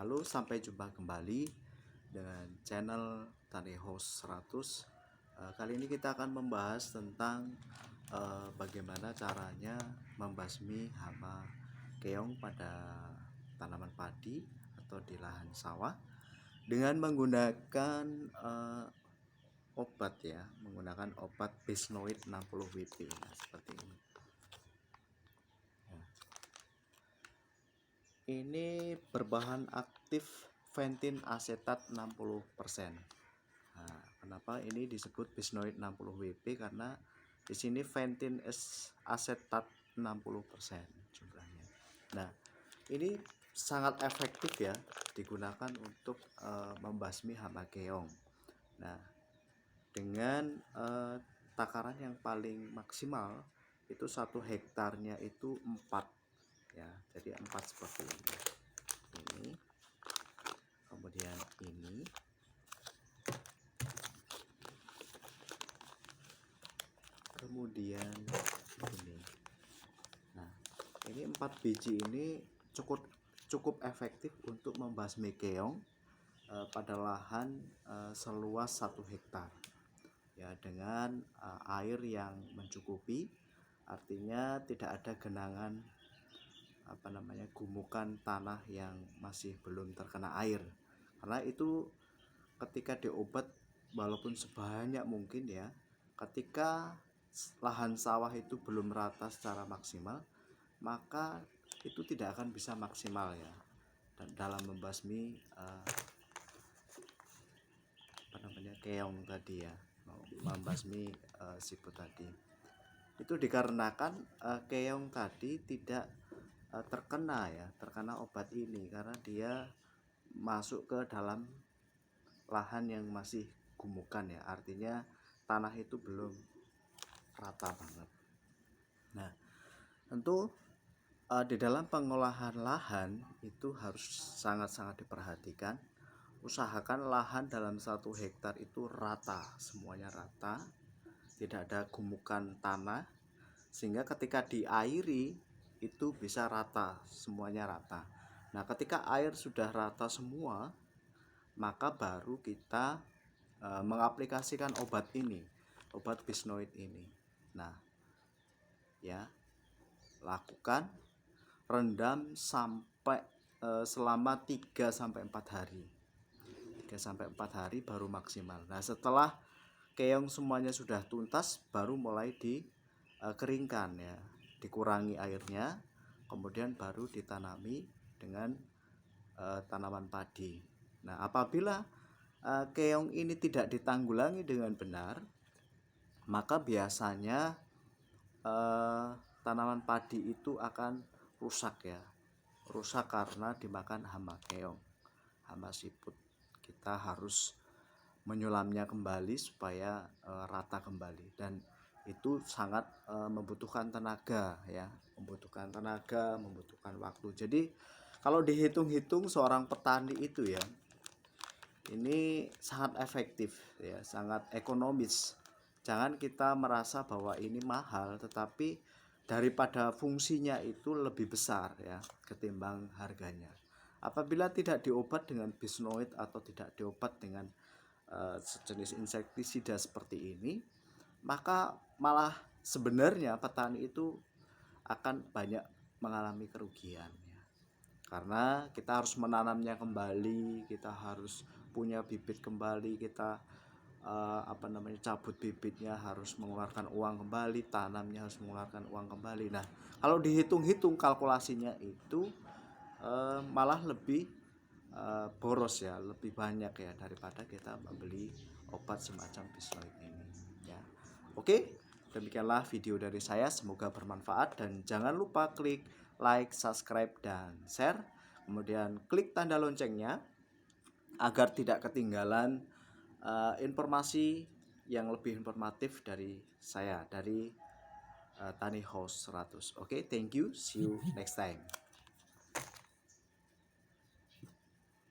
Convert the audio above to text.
Halo, sampai jumpa kembali dengan channel Tani House 100. Kali ini kita akan membahas tentang bagaimana caranya membasmi hama keong pada tanaman padi atau di lahan sawah dengan menggunakan obat ya, menggunakan obat bisnoid 60 WP. Nah, seperti ini. Ini berbahan aktif ventin asetat 60%. Nah, kenapa ini disebut bisnoid 60 WP? Karena di sini ventin asetat 60% jumlahnya. Nah, ini sangat efektif ya, digunakan untuk membasmi hama keong. Nah, dengan takaran yang paling maksimal itu 1 hektarnya itu 4 ya, jadi 4 seperti ini, kemudian ini, kemudian ini. Nah, ini 4 biji ini cukup efektif untuk membasmi keong pada lahan seluas 1 hektar ya, dengan air yang mencukupi, artinya tidak ada genangan gumukan tanah yang masih belum terkena air. Karena itu ketika diobat walaupun sebanyak mungkin ya, ketika lahan sawah itu belum rata secara maksimal, maka itu tidak akan bisa maksimal ya, dan dalam membasmi keong tadi ya, membasmi siput tadi. Itu dikarenakan keong tadi tidak terkena obat ini karena dia masuk ke dalam lahan yang masih gumukan ya, artinya tanah itu belum rata banget. Nah, tentu di dalam pengolahan lahan itu harus sangat-sangat diperhatikan. Usahakan lahan dalam 1 hektar itu rata, semuanya rata, tidak ada gumukan tanah, sehingga ketika diairi itu bisa rata, semuanya rata. Nah, ketika air sudah rata semua, maka baru kita mengaplikasikan obat ini, obat bisnoid ini. Nah, ya, lakukan rendam sampai selama 3-4 hari. 3-4 hari baru maksimal. Nah, setelah keong semuanya sudah tuntas, baru mulai dikeringkan ya, dikurangi airnya, kemudian baru ditanami dengan tanaman padi. Nah, apabila keong ini tidak ditanggulangi dengan benar, maka biasanya tanaman padi itu akan rusak ya, rusak karena dimakan hama keong, hama siput. Kita harus menyulamnya kembali supaya rata kembali, dan itu sangat membutuhkan tenaga ya, membutuhkan waktu. Jadi kalau dihitung-hitung seorang petani itu ya, ini sangat efektif ya, sangat ekonomis. Jangan kita merasa bahwa ini mahal, tetapi daripada fungsinya itu lebih besar ya ketimbang harganya. Apabila tidak diobat dengan bisnoid atau tidak diobat dengan sejenis insektisida seperti ini, maka malah sebenarnya petani itu akan banyak mengalami kerugian ya. Karena kita harus menanamnya kembali, kita harus punya bibit kembali, kita cabut bibitnya, harus mengeluarkan uang kembali, tanamnya harus mengeluarkan uang kembali. Nah, kalau dihitung-hitung kalkulasinya itu malah lebih boros ya, lebih banyak ya daripada kita membeli obat semacam bisnoid ini ya. Oke, demikianlah video dari saya, semoga bermanfaat, dan jangan lupa klik like, subscribe, dan share, kemudian klik tanda loncengnya agar tidak ketinggalan informasi yang lebih informatif dari saya, dari Tani House 100. Oke, thank you, see you next time.